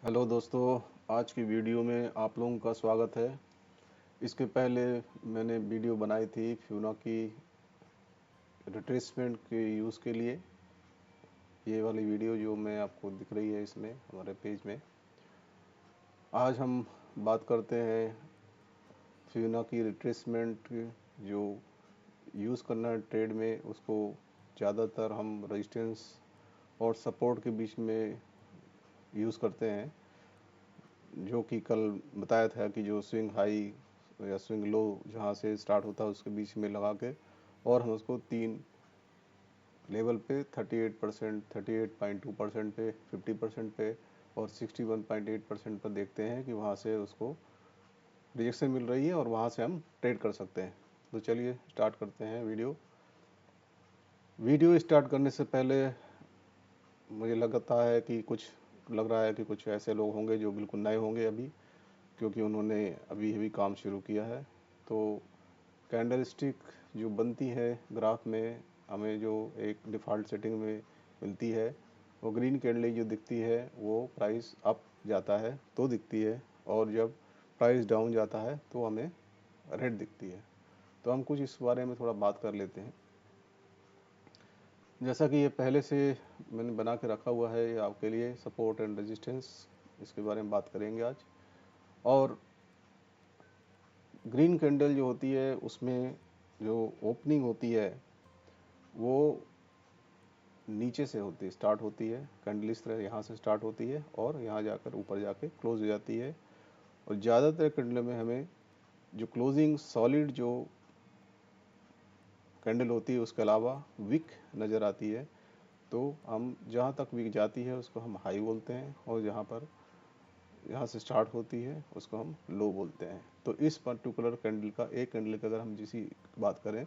Hello दोस्तों, आज की वीडियो में आप लोगों का स्वागत है। इसके पहले मैंने वीडियो बनाई थी फ्यूना की रिट्रेसमेंट के यूज़ के लिए। ये वाली वीडियो जो मैं आपको दिख रही है इसमें हमारे पेज में। आज हम बात करते हैं फ्यूना की रिट्रेसमेंट जो यूज़ करना है ट्रेड में, उसको ज़्यादातर हम रेजिस्टेंस और सपोर्ट के बीच में यूज़ करते हैं। जो कि कल बताया था कि जो स्विंग हाई या स्विंग लो जहाँ से स्टार्ट होता है उसके बीच में लगा के, और हम उसको 3 लेवल पे 38%, 38.2% पे, 50% पे और 61.8% पर देखते हैं कि वहाँ से उसको रिजेक्शन मिल रही है और वहाँ से हम ट्रेड कर सकते हैं। तो चलिए स्टार्ट करते हैं वीडियो स्टार्ट करने से पहले मुझे लग रहा है कि कुछ ऐसे लोग होंगे जो बिल्कुल नए होंगे अभी, क्योंकि उन्होंने अभी अभी काम शुरू किया है। तो कैंडल स्टिक जो बनती है ग्राफ में, हमें जो एक डिफ़ॉल्ट सेटिंग में मिलती है, वो ग्रीन कैंडल जो दिखती है वो प्राइस अप जाता है तो दिखती है, और जब प्राइस डाउन जाता है तो हमें रेड दिखती है। तो हम कुछ इस बारे में थोड़ा बात कर लेते हैं। जैसा कि ये पहले से मैंने बना के रखा हुआ है ये आपके लिए, सपोर्ट एंड रेजिस्टेंस, इसके बारे में बात करेंगे आज। और ग्रीन कैंडल जो होती है उसमें जो ओपनिंग होती है वो नीचे से स्टार्ट होती है। कैंडल इस तरह यहाँ से स्टार्ट होती है और यहाँ जाकर ऊपर जाके क्लोज हो जाती है। और ज़्यादातर कैंडल में हमें जो क्लोजिंग सॉलिड जो कैंडल होती है उसके अलावा विक नज़र आती है। तो हम जहाँ तक विक जाती है उसको हम हाई बोलते हैं, और यहाँ से स्टार्ट होती है उसको हम लो बोलते हैं। तो इस पर्टिकुलर कैंडल का, एक कैंडल की अगर हम जिसी बात करें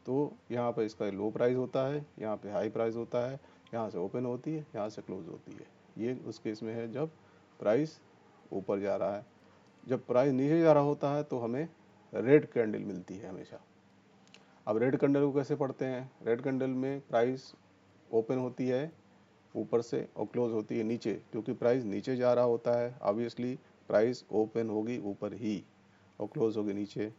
तो यहाँ पर इसका लो प्राइस होता है, यहाँ पे हाई प्राइस होता है, यहाँ से ओपन होती है, यहाँ से क्लोज होती है। ये उस केस में है जब प्राइस ऊपर जा रहा है। जब प्राइस नीचे जा रहा होता है तो हमें रेड कैंडल मिलती है हमेशा। अब रेड कैंडल को कैसे पढ़ते हैं? रेड कैंडल में प्राइस ओपन होती है ऊपर से और क्लोज होती है नीचे, क्योंकि प्राइस नीचे जा रहा होता है। ऑब्वियसली प्राइस ओपन होगी ऊपर ही और क्लोज होगी नीचे।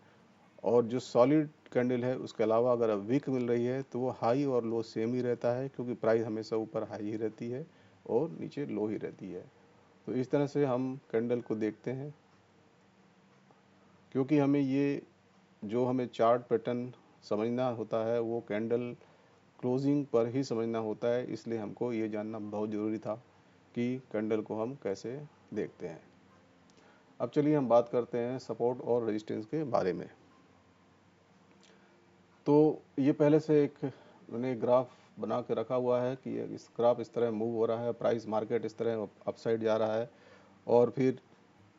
और जो सॉलिड कैंडल है उसके अलावा अगर विक मिल रही है तो वो हाई और लो सेम ही रहता है, क्योंकि प्राइस हमेशा ऊपर हाई ही रहती है और नीचे लो ही रहती है। तो इस तरह से हम कैंडल को देखते हैं, क्योंकि हमें चार्ट पैटर्न समझना होता है वो कैंडल क्लोजिंग पर ही समझना होता है। इसलिए हमको ये जानना बहुत ज़रूरी था कि कैंडल को हम कैसे देखते हैं। अब चलिए हम बात करते हैं सपोर्ट और रेजिस्टेंस के बारे में। तो ये पहले से एक मैंने ग्राफ बना के रखा हुआ है कि इस ग्राफ इस तरह मूव हो रहा है, प्राइस मार्केट इस तरह अपसाइड जा रहा है, और फिर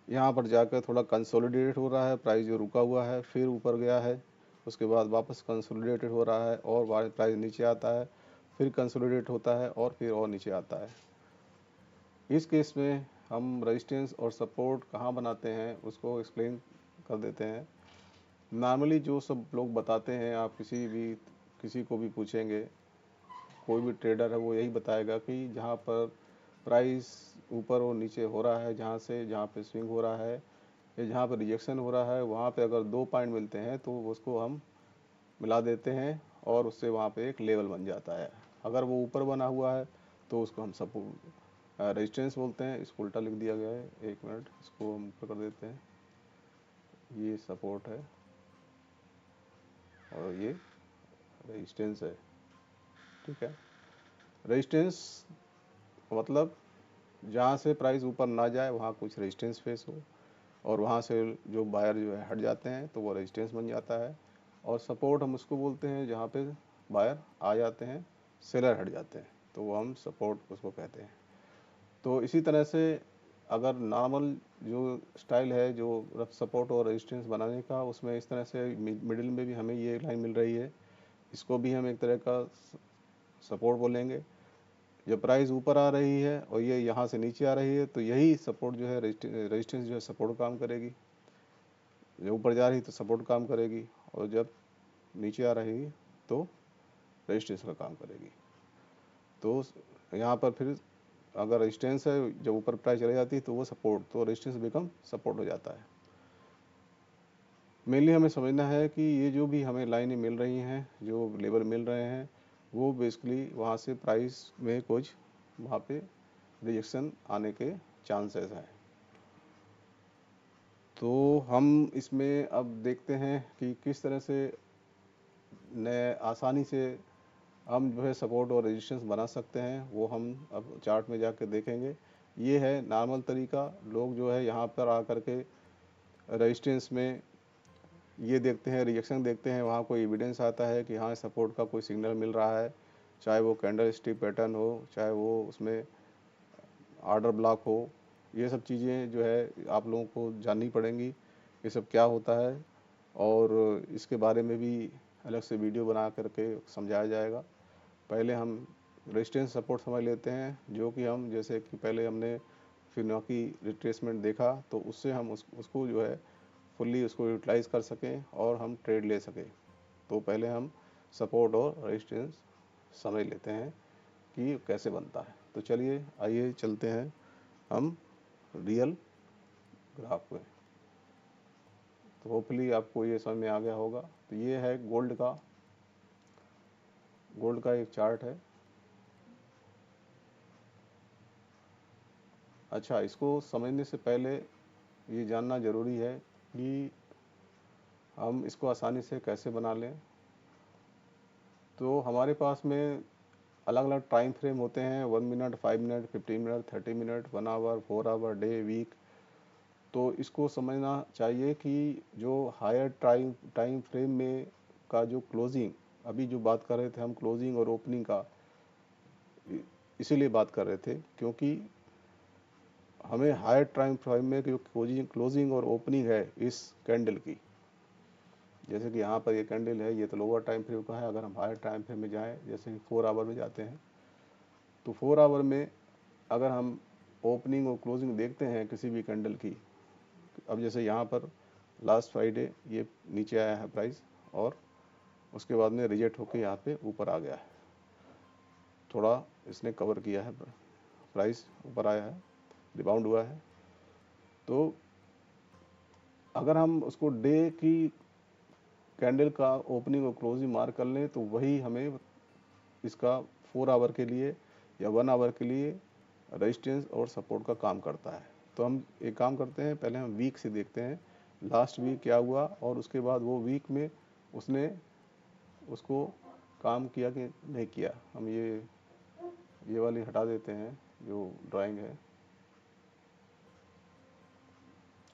यहाँ पर जाकर थोड़ा कंसोलिडेट हो रहा है, प्राइस जो रुका हुआ है फिर ऊपर गया है, उसके बाद वापस कंसोलिडेटेड हो रहा है और प्राइस नीचे आता है, फिर कंसोलिडेट होता है और फिर और नीचे आता है। इस केस में हम रेजिस्टेंस और सपोर्ट कहाँ बनाते हैं उसको एक्सप्लेन कर देते हैं। नॉर्मली जो सब लोग बताते हैं, आप किसी को भी पूछेंगे, कोई भी ट्रेडर है वो यही बताएगा कि जहाँ पर प्राइस ऊपर और नीचे हो रहा है, जहाँ पे स्विंग हो रहा है या जहाँ पे रिजेक्शन हो रहा है, वहाँ पे अगर 2 पॉइंट मिलते हैं तो उसको हम मिला देते हैं और उससे वहाँ पे एक लेवल बन जाता है। अगर वो ऊपर बना हुआ है तो उसको हम सपोर्ट रेजिस्टेंस बोलते हैं। इसको उल्टा लिख दिया गया है, एक मिनट, इसको हम ऊपर कर देते हैं। ये सपोर्ट है और ये रेजिस्टेंस है, ठीक है। रेजिस्टेंस मतलब जहाँ से प्राइस ऊपर ना जाए वहाँ कुछ रेजिस्टेंस फेस हो, और वहाँ से जो बायर जो है हट जाते हैं तो वो रेजिस्टेंस बन जाता है। और सपोर्ट हम उसको बोलते हैं जहाँ पे बायर आ जाते हैं, सेलर हट जाते हैं, तो वो हम सपोर्ट उसको कहते हैं। तो इसी तरह से अगर नॉर्मल जो स्टाइल है जो सपोर्ट और रेजिस्टेंस बनाने का, उसमें इस तरह से मिडिल में भी हमें ये लाइन मिल रही है, इसको भी हम एक तरह का सपोर्ट बोलेंगे। जब प्राइस ऊपर आ रही है और ये यहाँ से नीचे आ रही है तो यही सपोर्ट जो है, रेजिस्टेंस जो है सपोर्ट काम करेगी। जब ऊपर जा रही तो सपोर्ट काम करेगी, और जब नीचे आ रही तो रेजिस्टेंस का काम करेगी। तो यहाँ पर फिर अगर रेजिस्टेंस है, जब ऊपर प्राइस चली जाती है तो वो सपोर्ट, तो रेजिस्टेंस बिकम सपोर्ट हो जाता है। मेनली हमें समझना है कि ये जो भी हमें लाइनें मिल रही हैं, जो लेवल मिल रहे हैं, वो बेसिकली वहाँ से प्राइस में कुछ वहाँ पे रिजेक्शन आने के चांसेस हैं। तो हम इसमें अब देखते हैं कि किस तरह से नए आसानी से हम जो है सपोर्ट और रेजिस्टेंस बना सकते हैं, वो हम अब चार्ट में जाकर देखेंगे। ये है नॉर्मल तरीका। लोग जो है यहाँ पर आकर के रेजिस्टेंस में ये देखते हैं, रिजेक्शन देखते हैं, वहाँ कोई एविडेंस आता है कि हाँ सपोर्ट का कोई सिग्नल मिल रहा है, चाहे वो कैंडल स्टिक पैटर्न हो, चाहे वो उसमें ऑर्डर ब्लॉक हो। ये सब चीज़ें जो है आप लोगों को जाननी पड़ेंगी, ये सब क्या होता है, और इसके बारे में भी अलग से वीडियो बना करके समझाया जाएगा। पहले हम रेजिस्टेंस सपोर्ट समझ लेते हैं, जो कि हम जैसे कि पहले हमने फिनोकी रिट्रेसमेंट देखा, तो उससे हम उसको जो है फुल्ली उसको यूटिलाइज कर सकें और हम ट्रेड ले सकें। तो पहले हम सपोर्ट और रेजिस्टेंस समझ लेते हैं कि कैसे बनता है। तो चलिए आइए चलते हैं हम रियल ग्राफ में। तो होपफुली आपको ये समझ में आ गया होगा। तो ये है गोल्ड का एक चार्ट है। अच्छा, इसको समझने से पहले ये जानना ज़रूरी है कि हम इसको आसानी से कैसे बना लें। तो हमारे पास में अलग अलग टाइम फ्रेम होते हैं, 1 minute, 5 minute, 15 minute, 30 minute, 1 hour, 4 hour, day, week. तो इसको समझना चाहिए कि जो हायर टाइम फ्रेम में का जो क्लोजिंग, अभी जो बात कर रहे थे हम क्लोजिंग और ओपनिंग का, इसीलिए बात कर रहे थे क्योंकि हमें हायर टाइम फ्रेम में जो क्लोजिंग और ओपनिंग है इस कैंडल की, जैसे कि यहाँ पर ये कैंडल है, ये तो लोअर टाइम फ्रेम का है। अगर हम हायर टाइम फ्रेम में जाएं, जैसे कि 4 आवर में जाते हैं, तो 4 आवर में अगर हम ओपनिंग और क्लोजिंग देखते हैं किसी भी कैंडल की, अब जैसे यहाँ पर लास्ट फ्राइडे ये नीचे आया है प्राइस, और उसके बाद में रिजेक्ट होकर यहाँ पे ऊपर आ गया है, थोड़ा इसने कवर किया है, प्राइस ऊपर आया है, रिबाउंड हुआ है। तो अगर हम उसको डे की कैंडल का ओपनिंग और क्लोजिंग मार्क कर लें, तो वही हमें इसका 4 आवर के लिए या 1 आवर के लिए रेजिस्टेंस और सपोर्ट का काम करता है। तो हम एक काम करते हैं, पहले हम वीक से देखते हैं लास्ट वीक क्या हुआ, और उसके बाद वो वीक में उसने उसको काम किया कि नहीं किया। हम ये वाली हटा देते हैं जो ड्राइंग है,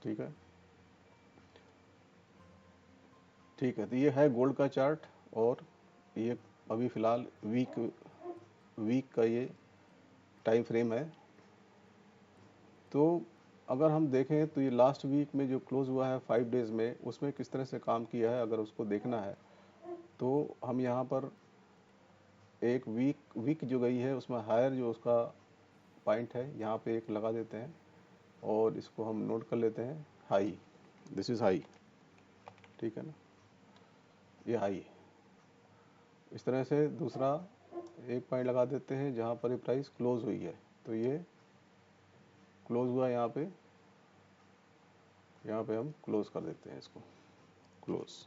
ठीक है। ठीक है, तो ये है गोल्ड का चार्ट, और ये अभी फ़िलहाल वीक का ये टाइम फ्रेम है। तो अगर हम देखें तो ये लास्ट वीक में जो क्लोज हुआ है 5 डेज़ में, उसमें किस तरह से काम किया है, अगर उसको देखना है तो हम यहाँ पर एक वीक जो गई है उसमें हायर जो उसका पॉइंट है, यहाँ पे एक लगा देते हैं और इसको हम नोट कर लेते हैं हाई। दिस इज़ हाई, ठीक है ना, ये हाई है। इस तरह से दूसरा एक पॉइंट लगा देते हैं जहाँ पर ये प्राइस क्लोज हुई है, तो ये क्लोज हुआ यहाँ पे हम क्लोज कर देते हैं इसको, क्लोज।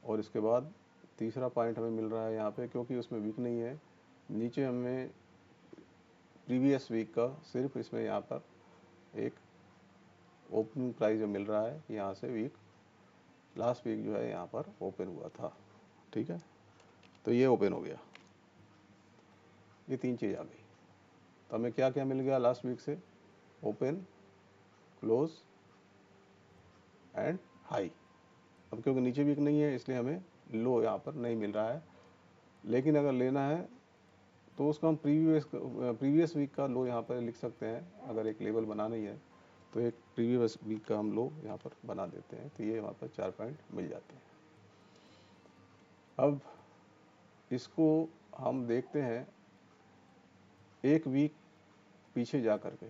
और इसके बाद तीसरा पॉइंट हमें मिल रहा है यहाँ पे, क्योंकि उसमें वीक नहीं है, नीचे हमें प्रीवियस वीक का सिर्फ इसमें यहाँ पर एक ओपनिंग प्राइस जो मिल रहा है, यहाँ से वीक लास्ट वीक जो है यहाँ पर ओपन हुआ था, ठीक है। तो ये ओपन हो गया, ये तीन चीज़ आ गई। तो हमें क्या क्या मिल गया लास्ट वीक से, ओपन, क्लोज एंड हाई। अब क्योंकि नीचे वीक नहीं है इसलिए हमें लो यहाँ पर नहीं मिल रहा है, लेकिन अगर लेना है तो उसको हम प्रीवियस वीक का लो यहाँ पर लिख सकते हैं। अगर एक लेवल बनाना ही है तो एक प्रीवियस वीक का हम लो यहाँ पर बना देते हैं, तो ये वहाँ पर 4 पॉइंट मिल जाते हैं। अब इसको हम देखते हैं एक वीक पीछे जा कर के,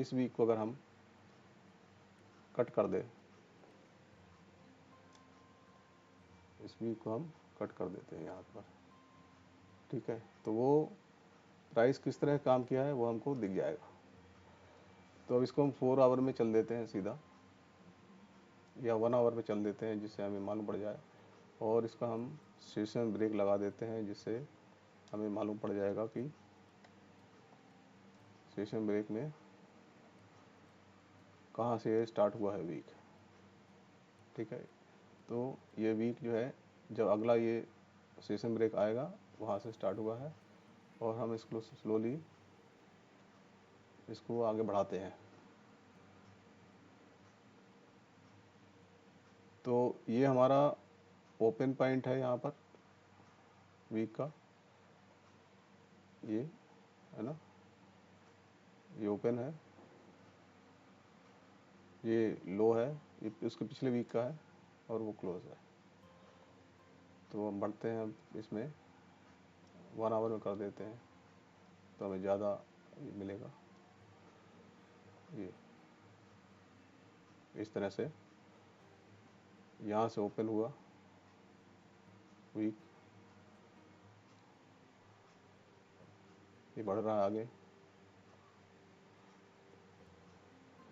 इस वीक को अगर हम कट कर दें, इस वीक को हम कट कर देते हैं यहाँ पर, ठीक है। तो वो प्राइस किस तरह काम किया है वो हमको दिख जाएगा। तो अब इसको हम 4 आवर में चल देते हैं सीधा, या 1 आवर में चल देते हैं जिससे हमें मालूम पड़ जाए, और इसका हम सेशन ब्रेक लगा देते हैं जिससे हमें मालूम पड़ जाएगा कि सेशन ब्रेक में कहाँ से स्टार्ट हुआ है वीक। ठीक है, तो ये वीक जो है जब अगला ये सेशन ब्रेक आएगा वहाँ से स्टार्ट हुआ है, और हम इसको स्लोली इसको आगे बढ़ाते हैं। तो ये हमारा ओपन पॉइंट है यहाँ पर वीक का, ये है ना, ये ओपन है, ये लो है, ये उसके पिछले वीक का है, और वो क्लोज है। तो हम बढ़ते हैं, अब इसमें 1 आवर में कर देते हैं तो हमें ज़्यादा मिलेगा। ये इस तरह से यहाँ से ओपन हुआ वीक, ये बढ़ रहा है आगे,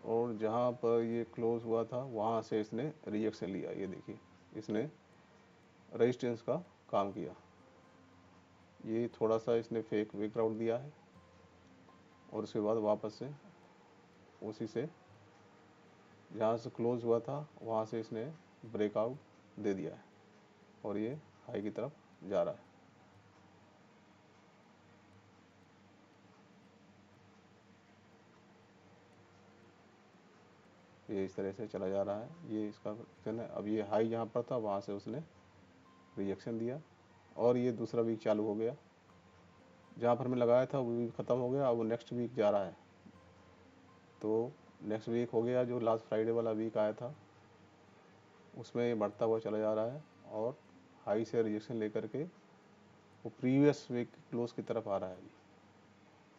और जहाँ पर ये क्लोज हुआ था वहाँ से इसने रिजेक्शन लिया। ये देखिए, इसने रेजिस्टेंस का काम किया, ये थोड़ा सा इसने फेक ब्रेकआउट दिया है, और उसके बाद वापस से उसी से जहाँ से क्लोज हुआ था वहाँ से इसने ब्रेकआउट दे दिया है, और ये हाई की तरफ जा रहा है। ये इस तरह से चला जा रहा है, ये इसका एक्शन है। अब ये हाई जहाँ पर था वहाँ से उसने रिजेक्शन दिया, और ये दूसरा वीक चालू हो गया। जहाँ पर हमें लगाया था वो वीक ख़त्म हो गया, अब वो नेक्स्ट वीक जा रहा है। तो नेक्स्ट वीक हो गया, जो लास्ट फ्राइडे वाला वीक आया था उसमें ये बढ़ता हुआ चला जा रहा है, और हाई से रिजेक्शन लेकर के वो प्रीवियस वीक क्लोज की तरफ आ रहा है।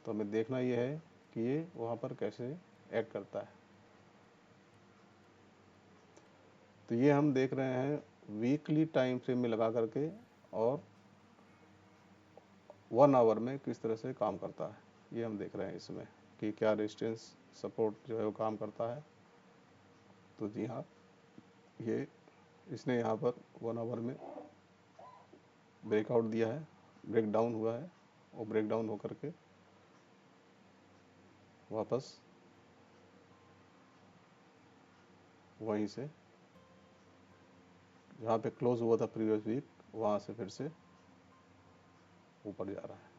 तो हमें देखना ये है कि ये वहाँ पर कैसे एक्ट करता है। तो ये हम देख रहे हैं वीकली टाइम फ्रेम में लगा करके, और 1 आवर में किस तरह से काम करता है ये हम देख रहे हैं इसमें, कि क्या रेजिस्टेंस सपोर्ट जो है वो काम करता है। तो जी हाँ, ये इसने यहाँ पर 1 आवर में ब्रेकआउट दिया है, ब्रेक डाउन हुआ है, और ब्रेक डाउन होकर के वापस वहीं से जहाँ पे क्लोज हुआ था प्रीवियस वीक वहाँ से फिर से ऊपर जा रहा है।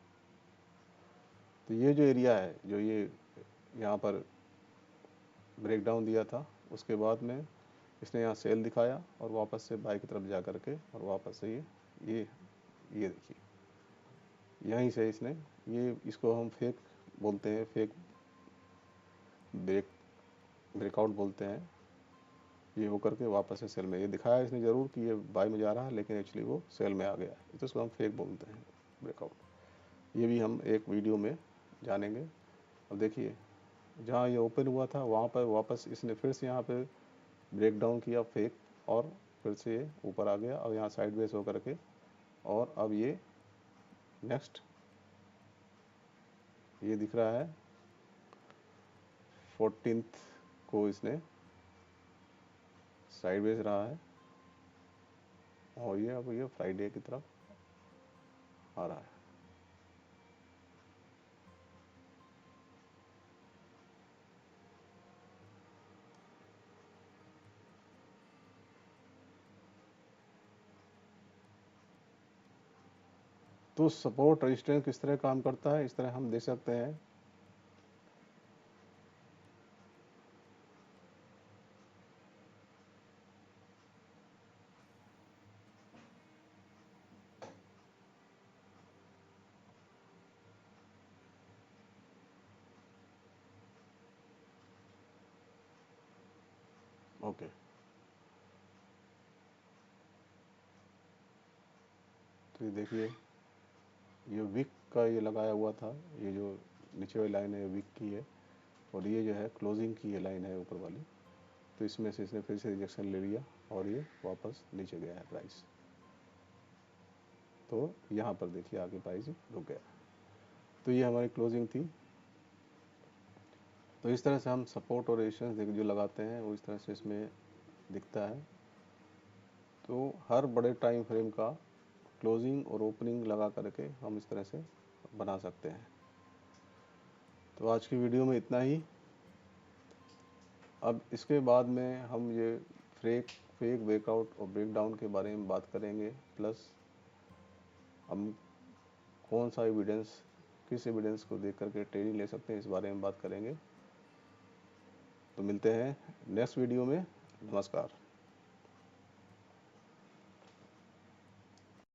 तो ये जो एरिया है, जो ये यहाँ पर ब्रेक डाउन दिया था, उसके बाद में इसने यहाँ सेल दिखाया, और वापस से बाई की तरफ जा करके, और वापस से ये देखिए यहीं से इसने ये, इसको हम फेक बोलते हैं, फेक ब्रेकआउट बोलते हैं। ये वो करके वापस से सेल में, ये दिखाया इसने ज़रूर कि ये बाई में जा रहा है, लेकिन एक्चुअली वो सेल में आ गया, तो इसको हम फेक बोलते हैं ब्रेकआउट। ये भी हम एक वीडियो में जानेंगे। अब देखिए, जहाँ ये ओपन हुआ था वहाँ पर वापस इसने फिर से यहाँ पे ब्रेक डाउन किया फेक, और फिर से ये ऊपर आ गया, और यहाँ साइडवेज होकर के, और अब ये नेक्स्ट ये दिख रहा है 14th को इसने साइडवेज रहा है, और ये अब ये फ्राइडे की तरफ आ रहा है। तो सपोर्ट रेजिस्टेंस किस तरह काम करता है, इस तरह हम देख सकते हैं। ओके, तो ये देखिए, ये विक का ये लगाया हुआ था, ये जो नीचे वाली लाइन है विक की है, और ये जो है क्लोजिंग की ये लाइन है ऊपर वाली। तो इसमें से इसने फिर से रिजेक्शन ले लिया, और ये वापस नीचे गया है प्राइस। तो यहाँ पर देखिए आगे प्राइस रुक गया। तो ये हमारी क्लोजिंग थी। तो इस तरह से हम सपोर्ट और रेजिस्टेंस जो लगाते हैं वो इस तरह से इसमें दिखता है। तो हर बड़े टाइम फ्रेम का क्लोजिंग और ओपनिंग लगा करके हम इस तरह से बना सकते हैं। तो आज की वीडियो में इतना ही। अब इसके बाद में हम ये फेक ब्रेकआउट और ब्रेकडाउन के बारे में बात करेंगे, प्लस हम कौन सा एविडेंस, किस एविडेंस को देख करके ट्रेडिंग ले सकते हैं, इस बारे में बात करेंगे। तो मिलते हैं नेक्स्ट वीडियो में। नमस्कार।